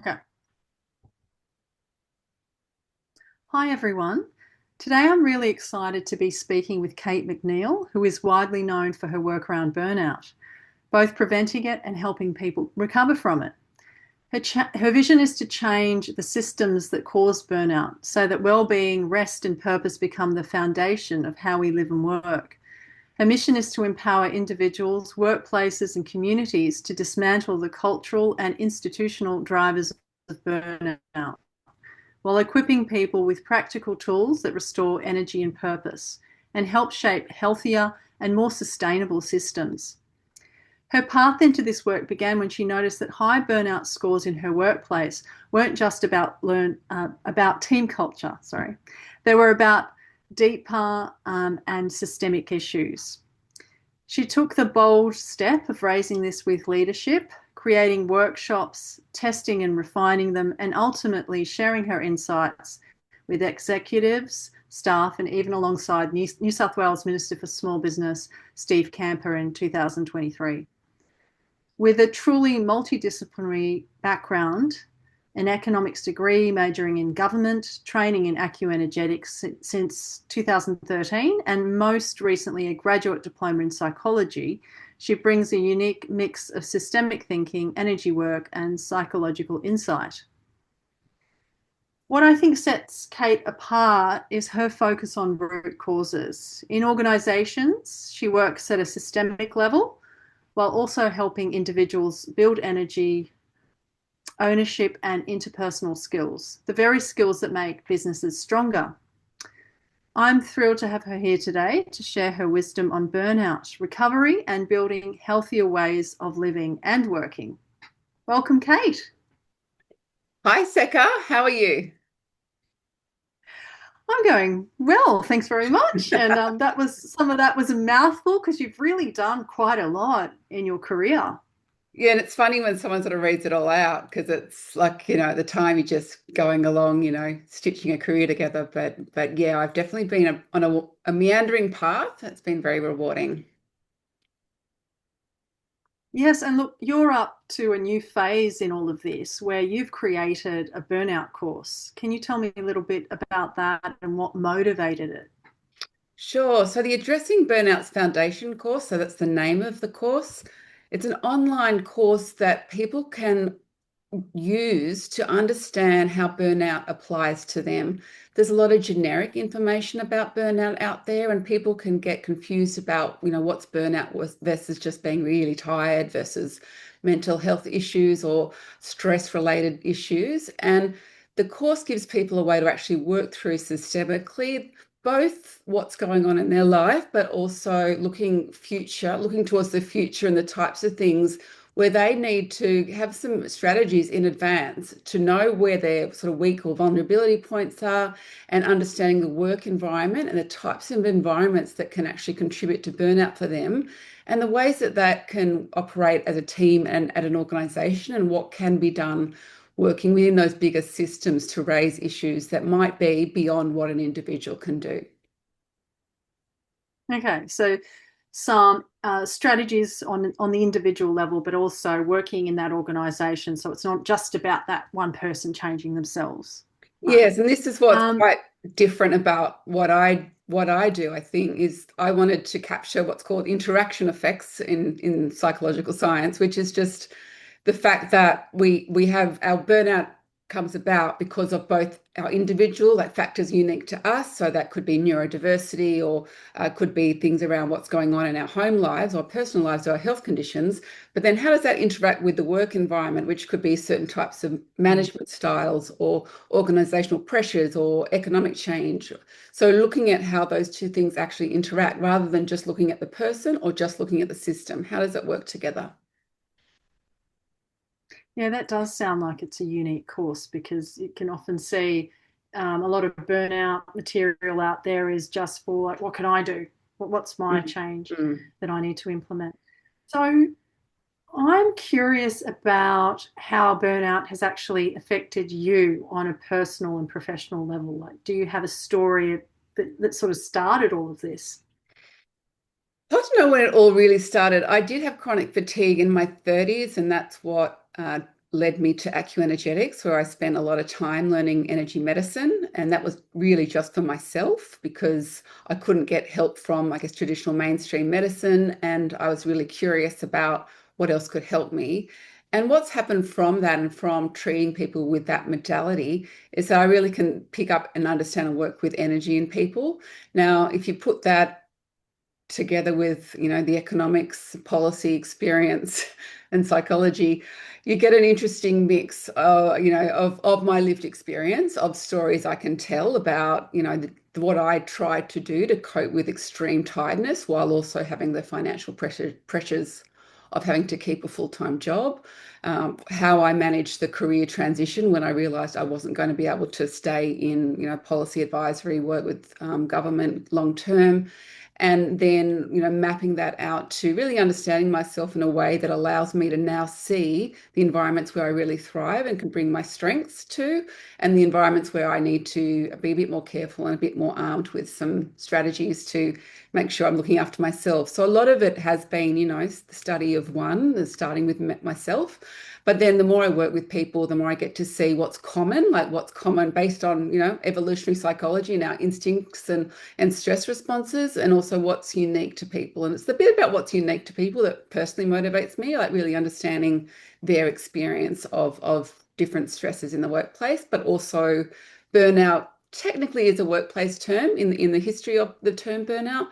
Okay. Hi, everyone. Today I'm really excited to be speaking with Kate McNeil, who is widely known for her work around burnout, both preventing it and helping people recover from it. Her vision is to change the systems that cause burnout so that well-being, rest, and purpose become the foundation of how we live and work. Her mission is to empower individuals, workplaces, and communities to dismantle the cultural and institutional drivers of burnout, while equipping people with practical tools that restore energy and purpose and help shape healthier and more sustainable systems. Her path into this work began when she noticed that high burnout scores in her workplace weren't just about team culture. They were about deeper and systemic issues. She took the bold step of raising this with leadership, creating workshops, testing and refining them, and ultimately sharing her insights with executives, staff, and even alongside New South Wales Minister for Small Business, Steve Camper, in 2023. With a truly multidisciplinary background, an economics degree majoring in government, training in acute since 2013, and most recently a graduate diploma in psychology, she brings a unique mix of systemic thinking, energy work, and psychological insight. What I think sets Kate apart is her focus on root causes. In organisations, she works at a systemic level while also helping individuals build energy, ownership, and interpersonal skills, the very skills that make businesses stronger. I'm thrilled to have her here today to share her wisdom on burnout, recovery, and building healthier ways of living and working. Welcome, Kate. Hi, Seka. How are you? I'm going well, thanks very much. And that was some of that was a mouthful because you've really done quite a lot in your career. Yeah, and it's funny when someone sort of reads it all out because it's like, at the time you're just going along, stitching a career together. But yeah, I've definitely been on a meandering path. It's been very rewarding. Yes, and look, you're up to a new phase in all of this where you've created a burnout course. Can you tell me a little bit about that and what motivated it? Sure. So the Addressing Burnout's Foundation course, so that's the name of the course. It's an online course that people can use to understand how burnout applies to them. There's a lot of generic information about burnout out there, and people can get confused about, what's burnout versus just being really tired versus mental health issues or stress related issues. And the course gives people a way to actually work through systemically both what's going on in their life, but also looking towards the future and the types of things where they need to have some strategies in advance to know where their sort of weak or vulnerability points are and understanding the work environment and the types of environments that can actually contribute to burnout for them and the ways that that can operate as a team and at an organization and what can be done working within those bigger systems to raise issues that might be beyond what an individual can do. Okay, so some strategies on the individual level, but also working in that organisation. So it's not just about that one person changing themselves. Right. Yes, and this is what's Um, quite different about what I do, I think, is I wanted to capture what's called interaction effects in psychological science, which is just the fact that we have our burnout comes about because of both our individual, like factors unique to us. So that could be neurodiversity or could be things around what's going on in our home lives or personal lives or health conditions. But then how does that interact with the work environment, which could be certain types of management styles or organizational pressures or economic change? So looking at how those two things actually interact rather than just looking at the person or just looking at the system. How does it work together? yeah, that does sound like it's a unique course because you can often see a lot of burnout material out there is just for like, what can I do? What's my change Mm. that I need to implement? So I'm curious about how burnout has actually affected you on a personal and professional level. Like, do you have a story that sort of started all of this? I don't know when it all really started. I did have chronic fatigue in my 30s, and that's what led me to Energetics, where I spent a lot of time learning energy medicine. And that was really just for myself because I couldn't get help from, I guess, traditional mainstream medicine. And I was really curious about what else could help me. And what's happened from that and from treating people with that modality is that I really can pick up and understand and work with energy in people. Now, if you put that together with, the economics, policy, experience, and psychology, you get an interesting mix, of my lived experience, of stories I can tell about, what I tried to do to cope with extreme tiredness while also having the financial pressures of having to keep a full-time job, how I managed the career transition when I realized I wasn't going to be able to stay in, policy advisory work with government long term, and then mapping that out to really understanding myself in a way that allows me to now see the environments where I really thrive and can bring my strengths to, and the environments where I need to be a bit more careful and a bit more armed with some strategies to make sure I'm looking after myself. So a lot of it has been, the study of starting with myself. But then the more I work with people, the more I get to see what's common, like what's common based on, evolutionary psychology and our instincts and stress responses, and also what's unique to people. And it's the bit about what's unique to people that personally motivates me, like really understanding their experience of different stresses in the workplace, but also burnout technically is a workplace term in the history of the term burnout.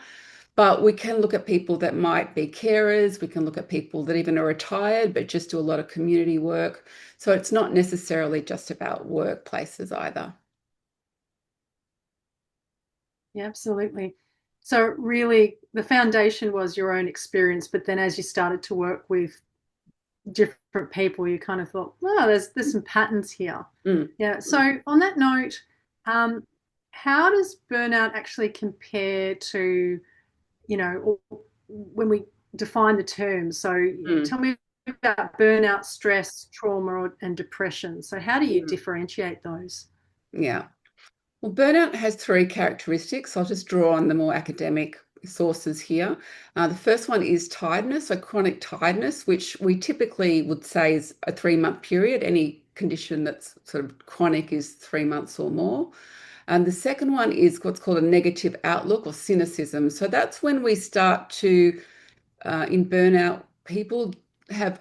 But we can look at people that might be carers. We can look at people that even are retired, but just do a lot of community work. So it's not necessarily just about workplaces either. Yeah, absolutely. So really the foundation was your own experience, but then as you started to work with different people, you kind of thought, oh, there's some patterns here. Mm. Yeah. So on that note, um, how does burnout actually compare to, when we define the terms? So Mm. tell me about burnout, stress, trauma, and depression. So how do you Mm. differentiate those? Yeah. Well, burnout has three characteristics. I'll just draw on the more academic sources here. The first one is tiredness, so chronic tiredness, which we typically would say is a 3-month period. Any condition that's sort of chronic is 3 months or more. And the second one is what's called a negative outlook or cynicism. So that's when we start to in burnout, people have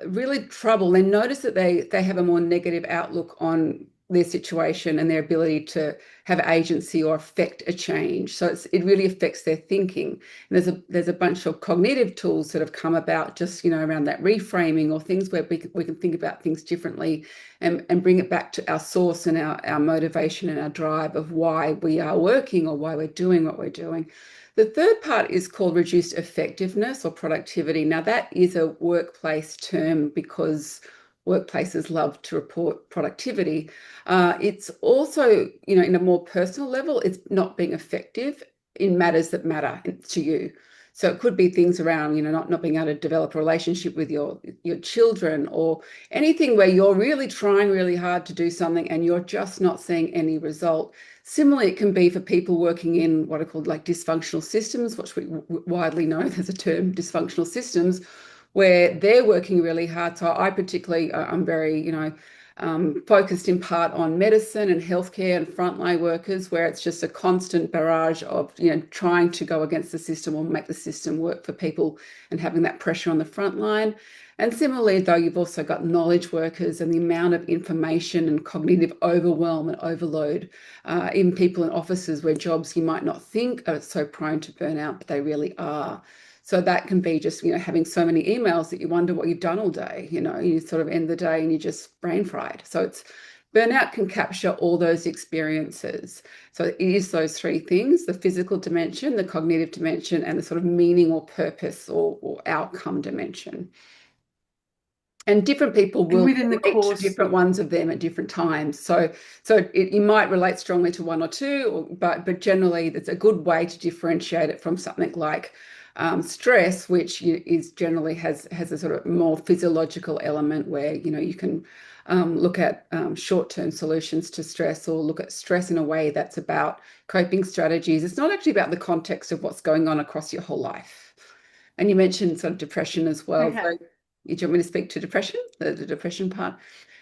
really trouble. They notice that they have a more negative outlook on their situation and their ability to have agency or affect a change. So it really affects their thinking. And there's a bunch of cognitive tools that have come about just around that reframing or things where we can think about things differently and bring it back to our source and our motivation and our drive of why we are working or why we're doing what we're doing. The third part is called reduced effectiveness or productivity. Now, that is a workplace term because workplaces love to report productivity. It's also, in a more personal level, it's not being effective in matters that matter to you. So it could be things around, not being able to develop a relationship with your children, or anything where you're really trying really hard to do something and you're just not seeing any result. Similarly, it can be for people working in what are called like dysfunctional systems, which we widely know there's a term, dysfunctional systems, where they're working really hard. So I particularly, I'm very, focused in part on medicine and healthcare and frontline workers, where it's just a constant barrage of, trying to go against the system or make the system work for people and having that pressure on the front line. And similarly, though, you've also got knowledge workers and the amount of information and cognitive overwhelm and overload, even people in offices where jobs you might not think are so prone to burnout, but they really are. So that can be just, having so many emails that you wonder what you've done all day. You sort of end the day and you're just brain fried. So burnout can capture all those experiences. So it is those three things: the physical dimension, the cognitive dimension, and the sort of meaning or purpose or outcome dimension. And different people And will within the relate to course, different ones of them at different times. So you might relate strongly to one or two, but generally, it's a good way to differentiate it from something like stress, which is generally has a sort of more physiological element where you can look at short-term solutions to stress, or look at stress in a way that's about coping strategies. It's not actually about the context of what's going on across your whole life. And you mentioned sort of depression as well. okay. So you want me to speak to depression, the depression part?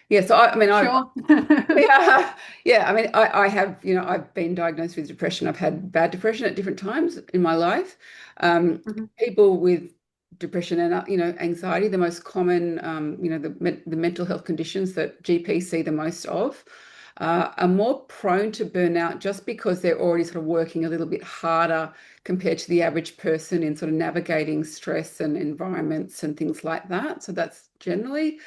Yeah, so I mean, Sure. yeah, yeah. I mean, I have, I've been diagnosed with depression. I've had bad depression at different times in my life. Mhm. People with depression and, anxiety, the most common, the mental health conditions that GPs see the most of, are more prone to burnout just because they're already sort of working a little bit harder compared to the average person in sort of navigating stress and environments and things like that. So that's generally.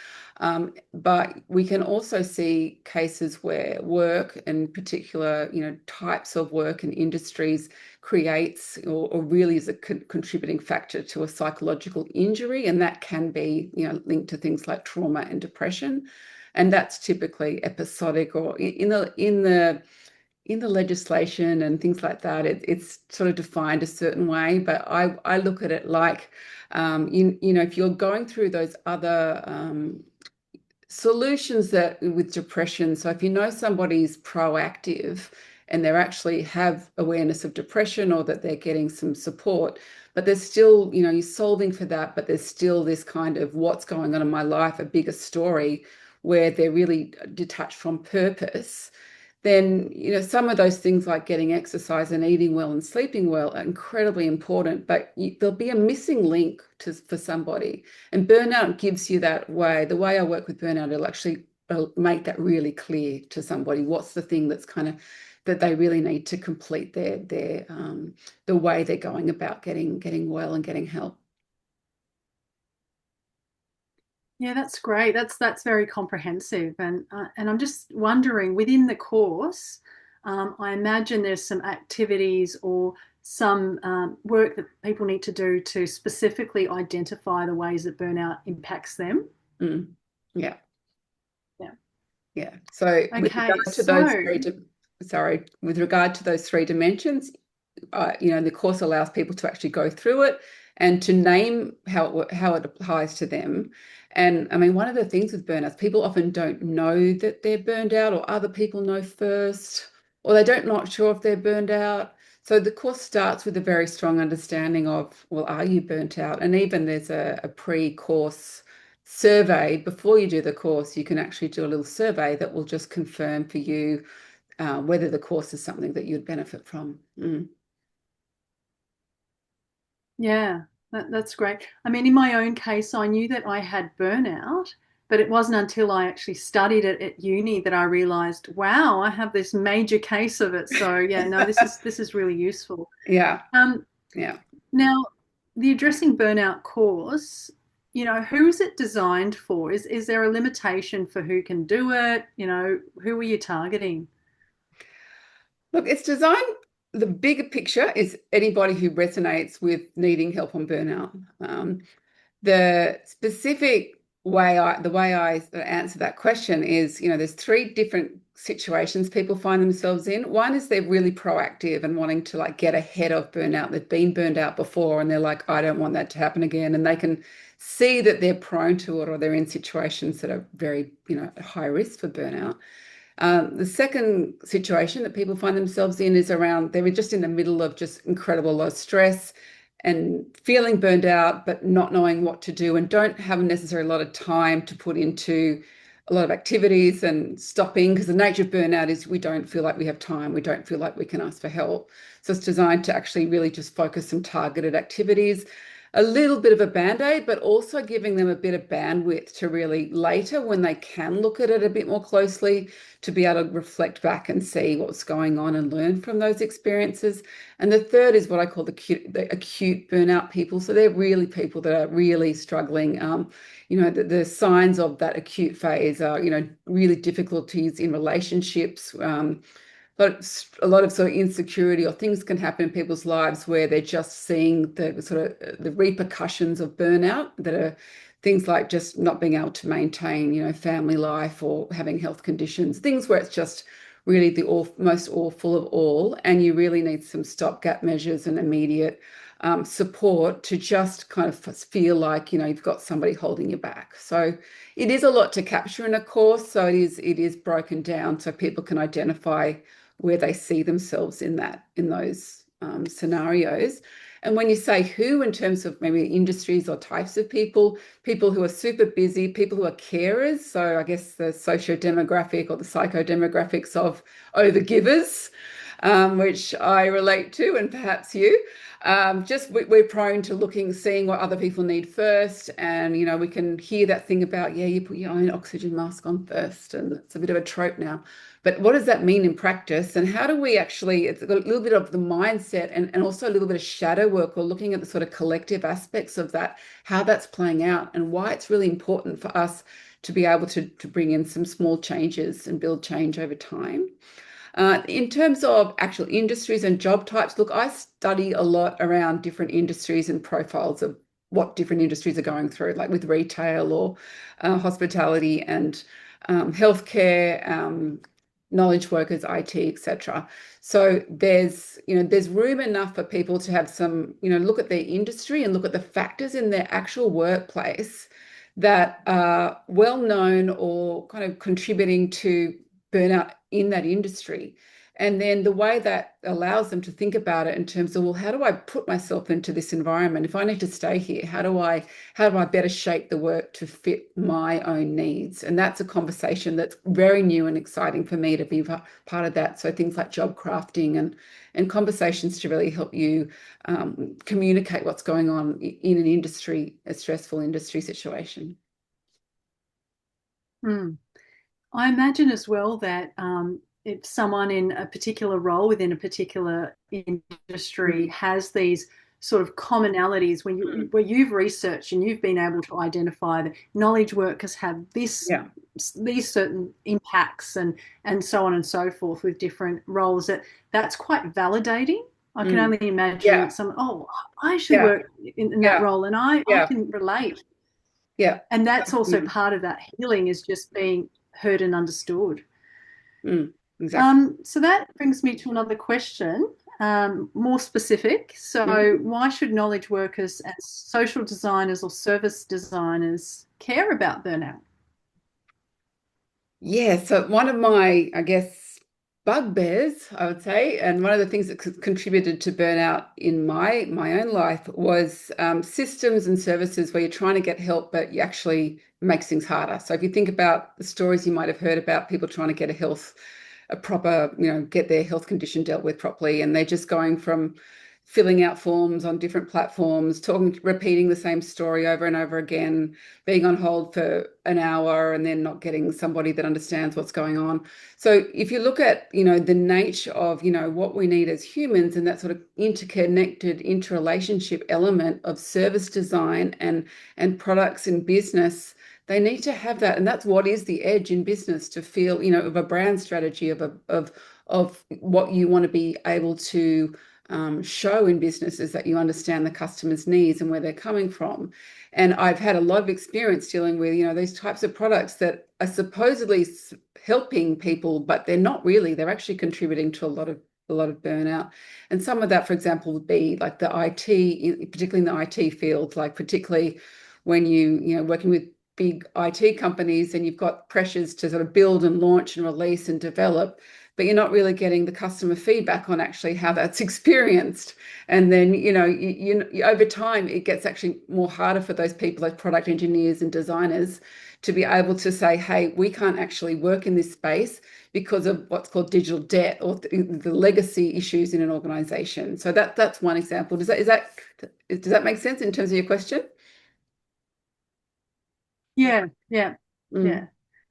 But we can also see cases where work and particular, types of work and industries creates or really is a contributing factor to a psychological injury, and that can be, linked to things like trauma and depression, and that's typically episodic or in the legislation and things like that. It's sort of defined a certain way, but I look at it like, if you're going through those other solutions that with depression. So if you know somebody's proactive and they actually have awareness of depression or that they're getting some support, but there's still, you're solving for that, but there's still this kind of what's going on in my life, a bigger story where they're really detached from purpose, then some of those things like getting exercise and eating well and sleeping well are incredibly important, but there'll be a missing link for somebody, and burnout gives you that way. The way I work with burnout, it'll actually make that really clear to somebody. What's the thing that's kind of that they really need to complete their the way they're going about getting well and getting help. Yeah, that's great. That's very comprehensive, and I'm just wondering within the course, I imagine there's some activities or some work that people need to do to specifically identify the ways that burnout impacts them. Mm. Yeah. Yeah. Yeah. So Okay. So with regard to those three dimensions, the course allows people to actually go through it and to name how it applies to them. And I mean, one of the things with burnouts, people often don't know that they're burned out, or other people know first, or they don't not sure if they're burned out. So the course starts with a very strong understanding of, well, are you burnt out? And even there's a pre-course survey before you do the course. You can actually do a little survey that will just confirm for you whether the course is something that you'd benefit from. yeah, that's great. I mean, in my own case, I knew that I had burnout, but it wasn't until I actually studied it at uni that I realized, wow, I have this major case of it. So yeah, no, this is really useful. Yeah, Um, yeah. Now, the Addressing Burnout course, who is it designed for? Is there a limitation for who can do it? Who are you targeting? Look, it's designed, the bigger picture is anybody who resonates with needing help on burnout. The specific the way I answer that question is, there's three different situations people find themselves in. One is they're really proactive and wanting to like get ahead of burnout. They've been burned out before and they're like, I don't want that to happen again. And they can see that they're prone to it or they're in situations that are very, high risk for burnout. The second situation that people find themselves in is around they were just in the middle of just incredible low stress and feeling burned out, but not knowing what to do and don't have necessarily a lot of time to put into a lot of activities and stopping, because the nature of burnout is we don't feel like we have time. We don't feel like we can ask for help. So it's designed to actually really just focus some targeted activities, a little bit of a band-aid, but also giving them a bit of bandwidth to really later when they can look at it a bit more closely to be able to reflect back and see what's going on and learn from those experiences. And the third is what I call the acute burnout people. So they're really people that are really struggling. The signs of that acute phase are, really difficulties in relationships, but a lot of sort of insecurity or things can happen in people's lives where they're just seeing the sort of the repercussions of burnout that are things like just not being able to maintain, family life or having health conditions, things where it's just really the most awful of all. And you really need some stopgap measures and immediate support to just kind of feel like, you've got somebody holding you back. So it is a lot to capture in a course. So it is broken down so people can identify where they see themselves in those scenarios. And when you say who, in terms of maybe industries or types of people, people who are super busy, people who are carers. So I guess the socio-demographic or the psychodemographics of overgivers, which I relate to, and perhaps you. Just we're prone to seeing what other people need first. And, we can hear that thing about, yeah, you put your own oxygen mask on first. And it's a bit of a trope now. But what does that mean in practice? And how do we actually, it's a little bit of the mindset and also a little bit of shadow work, or looking at the sort of collective aspects of that, how that's playing out and why it's really important for us to be able to bring in some small changes and build change over time. In terms of actual industries and job types, look, I study a lot around different industries and profiles of what different industries are going through, like with retail or hospitality and healthcare, knowledge workers, IT, etc. So there's room enough for people to have some, look at their industry and look at the factors in their actual workplace that are well known or kind of contributing to burnout in that industry. And then the way that allows them to think about it in terms of, well, how do I put myself into this environment? If I need to stay here, how do I better shape the work to fit my own needs? And that's a conversation that's very new and exciting for me to be part of that. So things like job crafting and conversations to really help you communicate what's going on in an industry, a stressful industry situation. Hmm. I imagine as well that if someone in a particular role within a particular industry has these sort of commonalities where you've researched and you've been able to identify that knowledge workers have Yeah. these certain impacts and so on and so forth with different roles, that's quite validating. I can only imagine Yeah. that someone, oh, I actually Yeah. work in that Yeah. role and I Yeah. can relate. Yeah. And that's also Mm, part of that healing, is just being heard and understood. exactly. So that brings me to another question, more specific. So, Mhm. why should knowledge workers and social designers or service designers care about burnout? Yeah, so one of my, I guess, bugbears, I would say, and one of the things that contributed to burnout in my own life was systems and services where you're trying to get help, but you actually makes things harder. So if you think about the stories you might have heard about people trying to get a proper, get their health condition dealt with properly, and they're just going from filling out forms on different platforms, repeating the same story over and over again, being on hold for an hour and then not getting somebody that understands what's going on. So if you look at, the nature of, what we need as humans and that sort of interconnected interrelationship element of service design and products in business, they need to have that. And that's what is the edge in business, to feel, of a brand strategy of what you want to be able to show in business, is that you understand the customer's needs and where they're coming from. And I've had a lot of experience dealing with, these types of products that are supposedly helping people, but they're not really. They're actually contributing to a lot of burnout. And some of that, for example, would be like the IT, particularly in the IT field, like particularly when working with big IT companies and you've got pressures to sort of build and launch and release and develop, but you're not really getting the customer feedback on actually how that's experienced. And then, over time, it gets actually more harder for those people, like product engineers and designers, to be able to say, hey, we can't actually work in this space because of what's called digital debt or the legacy issues in an organization. So that's one example. Does that make sense in terms of your question? Yeah, yeah, Mm. yeah,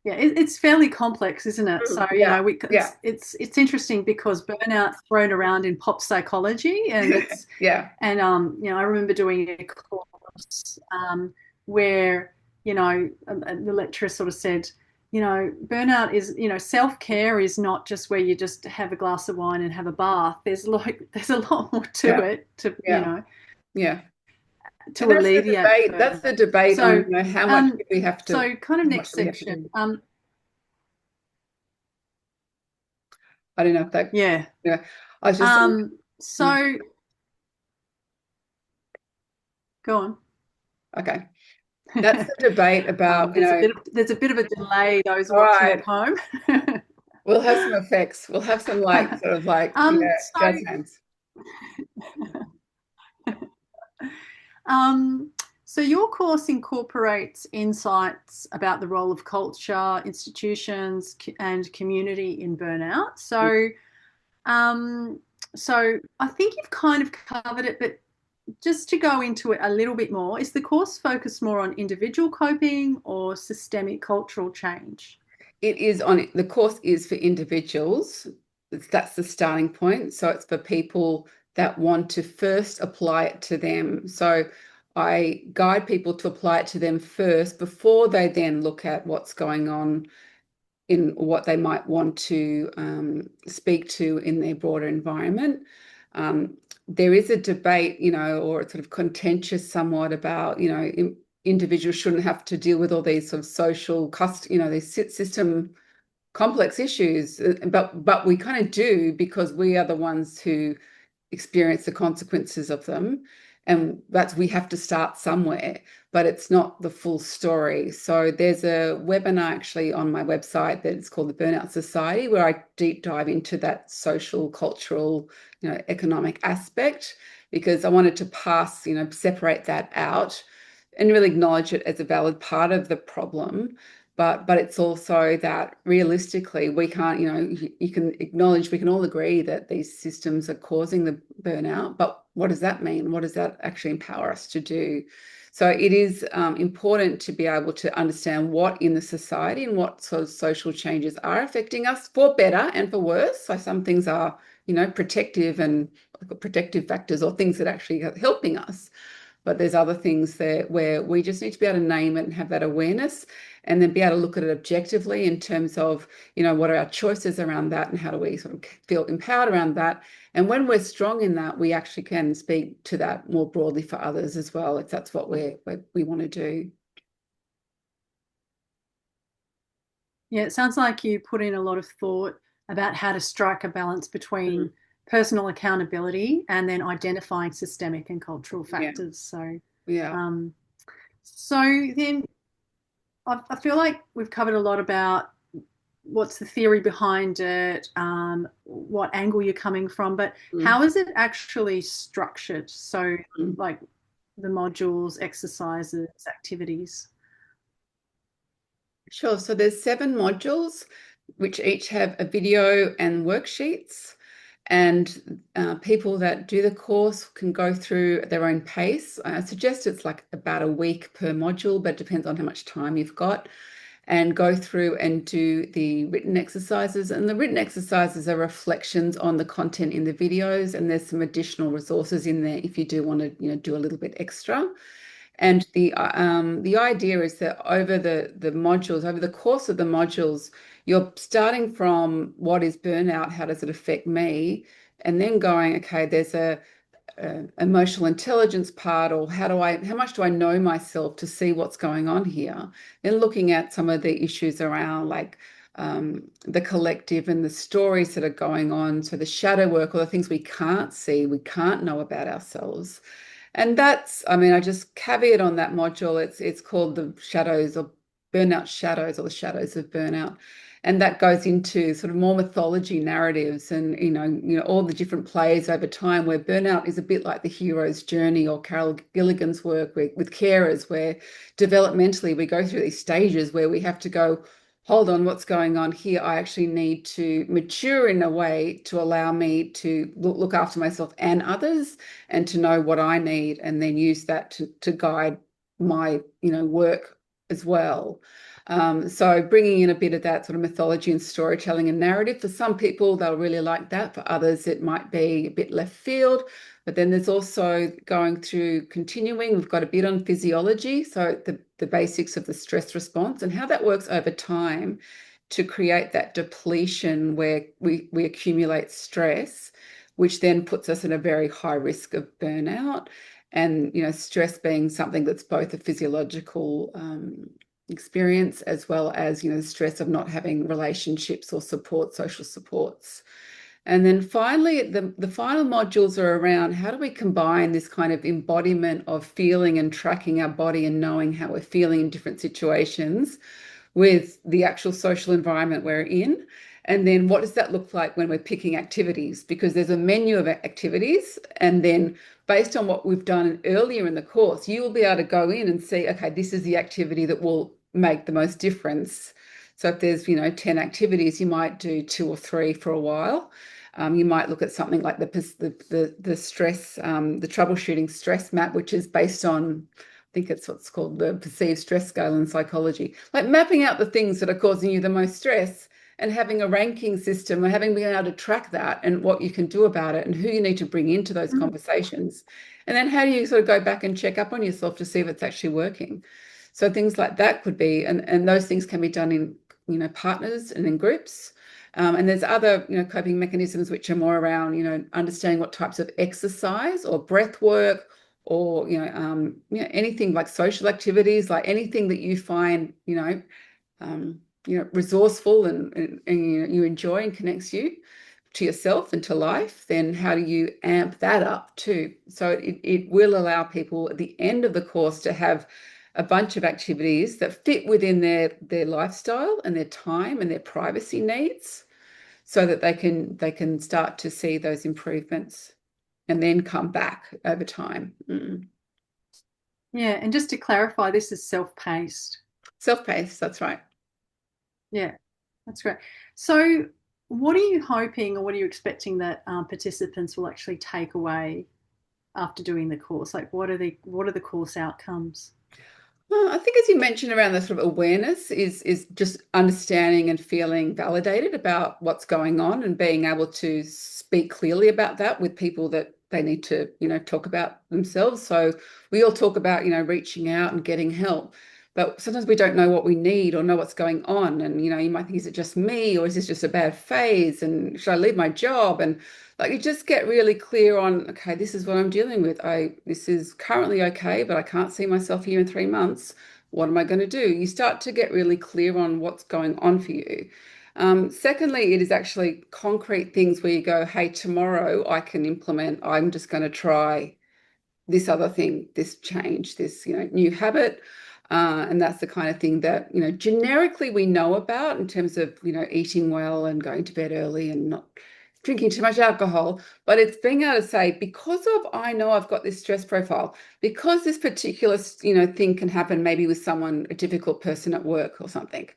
yeah. It's fairly complex, isn't it? So, Yeah, yeah, it's interesting because burnout's thrown around in pop psychology, and yeah, I remember doing a course where the lecturer sort of said, burnout is, self-care is not just where you just have a glass of wine and have a bath. There's a lot more to yeah, it yeah, yeah. And to alleviate that's the burnout. debate on, So, how much do we have to, kind of how much next do we have to section. do? I don't know if that, Yeah. yeah, I was just, mm, So go on. okay. That's the debate about, There's a bit of a delay, those all watching at right, home. we'll have some effects. We'll have some like, sort of like, yeah, So jazz hands. Um, so your course incorporates insights about the role of culture, institutions, and community in burnout. Um, so I think you've kind of covered it, but just to go into it a little bit more, is the course focused more on individual coping or systemic cultural change? It is on the course is for individuals. That's the starting point. So it's for people that want to first apply it to them. So I guide people to apply it to them first before they then look at what's going on in what they might want to speak to in their broader environment. There is a debate, or it's sort of contentious somewhat about, individuals shouldn't have to deal with all these sort of social these system complex issues, but we kind of do because we are the ones who experience the consequences of them. And we have to start somewhere, but it's not the full story. So there's a webinar actually on my website that's called the Burnout Society, where I deep dive into that social, cultural, economic aspect, because I wanted to separate that out and really acknowledge it as a valid part of the problem. But it's also that realistically, we can't, you can acknowledge, we can all agree that these systems are causing the burnout, but what does that mean? What does that actually empower us to do? So it is important to be able to understand what in the society and what sort of social changes are affecting us for better and for worse. So some things are, protective and protective factors, or things that actually are helping us. But there's other things there where we just need to be able to name it and have that awareness, and then be able to look at it objectively in terms of, what are our choices around that, and how do we sort of feel empowered around that. And when we're strong in that, we actually can speak to that more broadly for others as well, if that's what we want to do. Yeah, it sounds like you put in a lot of thought about how to strike a balance between personal accountability and then identifying systemic and cultural Yeah, factors. yeah. Um, so then I feel like we've covered a lot about what's the theory behind it, what angle you're coming from, but Mm. how is it actually structured? So, Mm. like the modules, exercises, activities. Sure. So there's 7 modules, which each have a video and worksheets. And people that do the course can go through at their own pace. I suggest it's like about a week per module, but it depends on how much time you've got, and go through and do the written exercises. And the written exercises are reflections on the content in the videos, and there's some additional resources in there if you do want to, do a little bit extra. And the idea is that over the modules, over the course of the modules, you're starting from what is burnout, how does it affect me, and then going, okay, there's a emotional intelligence part, or how much do I know myself to see what's going on here? Then looking at some of the issues around like the collective and the stories that are going on. So the shadow work, or the things we can't see, we can't know about ourselves. And that's, I mean, I just caveat on that module. It's called the shadows, or burnout shadows, or the shadows of burnout. And that goes into sort of more mythology narratives, and all the different plays over time, where burnout is a bit like the hero's journey, or Carol Gilligan's work with carers, where developmentally we go through these stages where we have to go, hold on, what's going on here? I actually need to mature in a way to allow me to look after myself and others, and to know what I need, and then use that to guide my, work as well. So bringing in a bit of that sort of mythology and storytelling and narrative. For some people, they'll really like that. For others, it might be a bit left field. But then there's also going through continuing. We've got a bit on physiology, so the basics of the stress response and how that works over time to create that depletion where we accumulate stress, which then puts us in a very high risk of burnout. And, stress being something that's both a physiological experience, as well as, the stress of not having relationships or social supports. And then finally, the final modules are around how do we combine this kind of embodiment of feeling and tracking our body and knowing how we're feeling in different situations with the actual social environment we're in. And then what does that look like when we're picking activities? Because there's a menu of activities, and then based on what we've done earlier in the course, you will be able to go in and see, okay, this is the activity that will make the most difference. So if there's, 10 activities, you might do 2 or 3 for a while. You might look at something like the stress, the troubleshooting stress map, which is based on, I think it's what's called the perceived stress scale in psychology, like mapping out the things that are causing you the most stress and having a ranking system or having been able to track that and what you can do about it and who you need to bring into those Mm. conversations. And then how do you sort of go back and check up on yourself to see if it's actually working? So things like that could be, and those things can be done in, partners and in groups. And there's other, coping mechanisms which are more around, understanding what types of exercise or breath work or, anything like social activities, like anything that you find, resourceful and you enjoy and connects you to yourself and to life, then how do you amp that up too? So it will allow people at the end of the course to have a bunch of activities that fit within their lifestyle and their time and their privacy needs so that they can start to see those improvements and then come back over time. Yeah, and just to clarify, this is self-paced. Self-paced, that's right. Yeah, that's great. So, what are you hoping or what are you expecting that participants will actually take away after doing the course? Like, what are the course outcomes? Well, I think as you mentioned around the sort of awareness is just understanding and feeling validated about what's going on and being able to speak clearly about that with people that they need to, talk about themselves. So we all talk about, reaching out and getting help, but sometimes we don't know what we need or know what's going on. And, you might think, is it just me or is this just a bad phase? And should I leave my job? And like you just get really clear on, okay, this is what I'm dealing with. This is currently okay, but I can't see myself here in 3 months. What am I going to do? You start to get really clear on what's going on for you. Secondly, it is actually concrete things where you go, hey, tomorrow I can implement, I'm just going to try this other thing, this change, this, new habit. And that's the kind of thing that, generically we know about in terms of, eating well and going to bed early and not drinking too much alcohol. But it's being able to say, because of, I know I've got this stress profile, because this particular, thing can happen maybe with someone, a difficult person at work or something.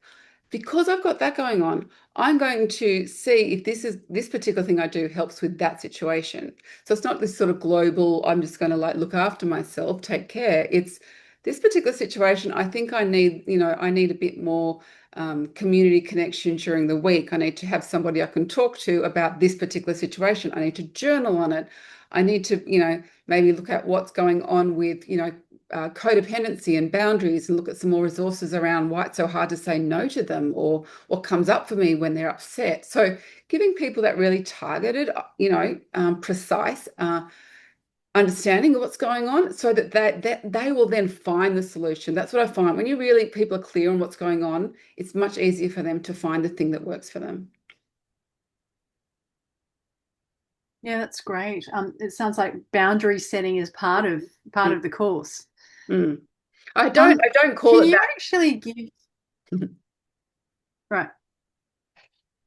Because I've got that going on, I'm going to see if this particular thing I do helps with that situation. So it's not this sort of global, I'm just going to like look after myself, take care. It's this particular situation, I think I need, I need a bit more community connection during the week. I need to have somebody I can talk to about this particular situation. I need to journal on it. I need to, maybe look at what's going on with, codependency and boundaries and look at some more resources around why it's so hard to say no to them or what comes up for me when they're upset. So giving people that really targeted, precise understanding of what's going on so that they will then find the solution. That's what I find. When people are clear on what's going on, it's much easier for them to find the thing that works for them. Yeah, that's great. It sounds like boundary setting is part of the course. Mm. I don't Um, I don't call can it you that. actually give right?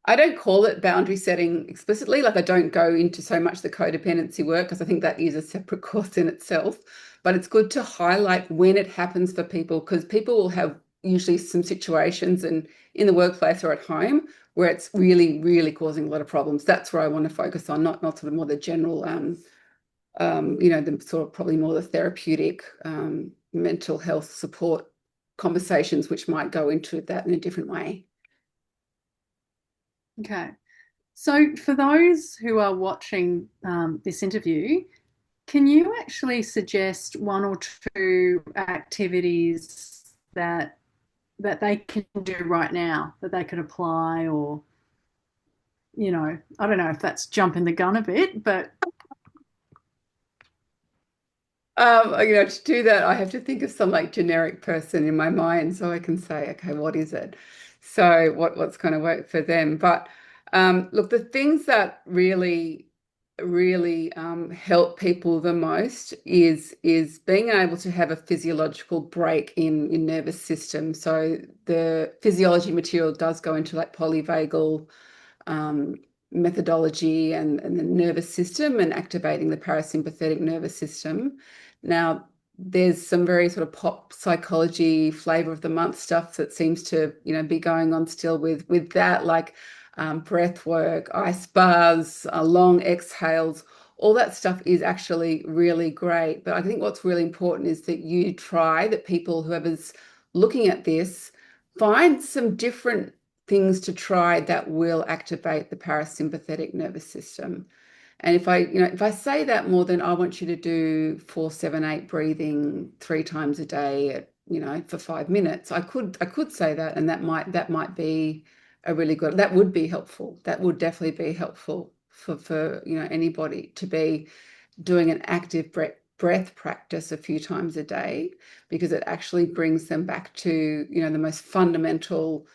I don't call it boundary setting explicitly. Like I don't go into so much the codependency work because I think that is a separate course in itself. But it's good to highlight when it happens for people because people will have usually some situations and in the workplace or at home where it's really, really causing a lot of problems. That's where I want to focus on, not sort of more the general, the sort of probably more the therapeutic mental health support conversations, which might go into that in a different way. Okay. So for those who are watching this interview, can you actually suggest one or two activities that they can do right now that they could apply or I don't know if that's jumping the gun a bit, but To do that, I have to think of some like generic person in my mind so I can say, okay, what is it? So what's going to work for them? But look, the things that really, really help people the most is being able to have a physiological break in your nervous system. So the physiology material does go into like polyvagal methodology and the nervous system and activating the parasympathetic nervous system. Now, there's some very sort of pop psychology flavor of the month stuff that seems to, be going on still with that, like breath work, ice baths, long exhales. All that stuff is actually really great. But I think what's really important is that you try, that people, whoever's looking at this, find some different things to try that will activate the parasympathetic nervous system. And if I say that more, than I want you to do 4-7-8 breathing 3 times a day at, for 5 minutes. I could say that, and that might be a really good, that would be helpful. That would definitely be helpful for anybody to be doing an active breath practice a few times a day, because it actually brings them back to, the most fundamental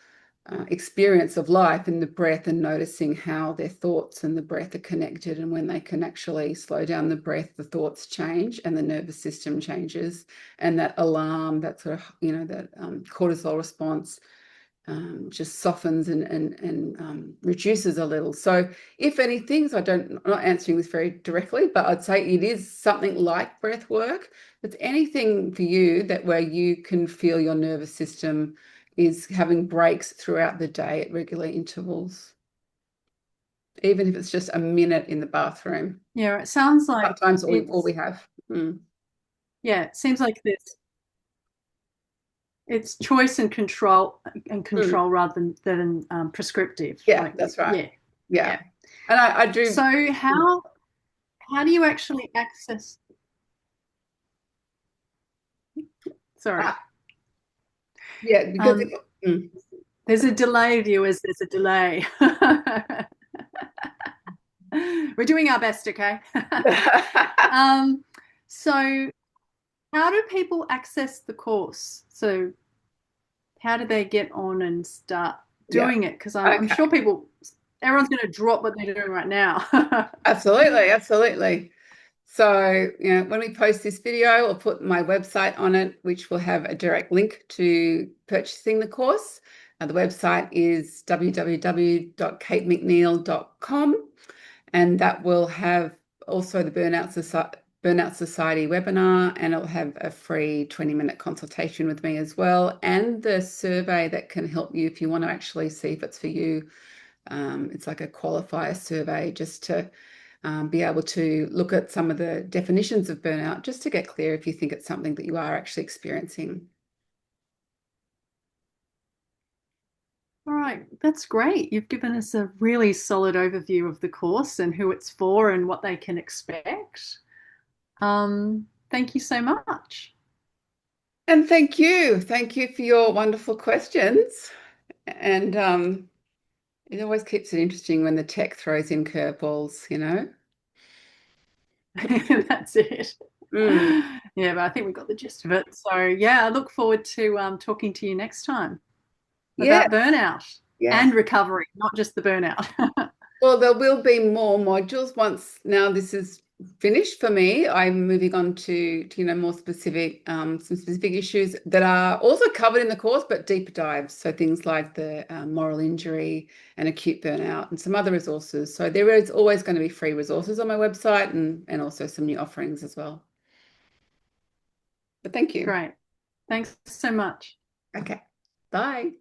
experience of life in the breath, and noticing how their thoughts and the breath are connected. And when they can actually slow down the breath, the thoughts change and the nervous system changes. And that alarm, that sort of, that cortisol response just softens and reduces a little. So if anything, I'm not answering this very directly, but I'd say it is something like breath work. It's anything for you that where you can feel your nervous system is having breaks throughout the day at regular intervals, even if it's just a minute in the bathroom. Yeah, it sounds like Sometimes all we have. Yeah, it seems like it's choice and control rather than prescriptive. Yeah, Like, that's right. yeah, Yeah. yeah. And I do. So how do you actually access? Sorry, Ah, yeah, because um, there's a delay, viewers. There's a delay. We're doing our best, okay? um, so how do people access the course? So how do they get on and start Yeah. doing it? Because I'm Okay. sure everyone's going to drop what they're doing right now. Absolutely, absolutely. So, when we post this video, I'll put my website on it, which will have a direct link to purchasing the course. The website is www.katemcneil.com, and that will have also the Burnout Society webinar, and it'll have a free 20-minute consultation with me as well, and the survey that can help you if you want to actually see if it's for you. It's like a qualifier survey, just to be able to look at some of the definitions of burnout, just to get clear if you think it's something that you are actually experiencing. All right, that's great. You've given us a really solid overview of the course and who it's for and what they can expect. Thank you so much. And thank you. Thank you for your wonderful questions. And it always keeps it interesting when the tech throws in curveballs. That's it. Mm. Yeah, but I think we got the gist of it. So yeah, I look forward to talking to you next time Yeah, about burnout yes. and recovery, not just the burnout. Well, there will be more modules once now this is finished for me. I'm moving on to more specific, some specific issues that are also covered in the course, but deeper dives. So things like the moral injury and acute burnout and some other resources. So there is always going to be free resources on my website, and also some new offerings as well. But thank you. Great. Thanks so much. Okay. Bye.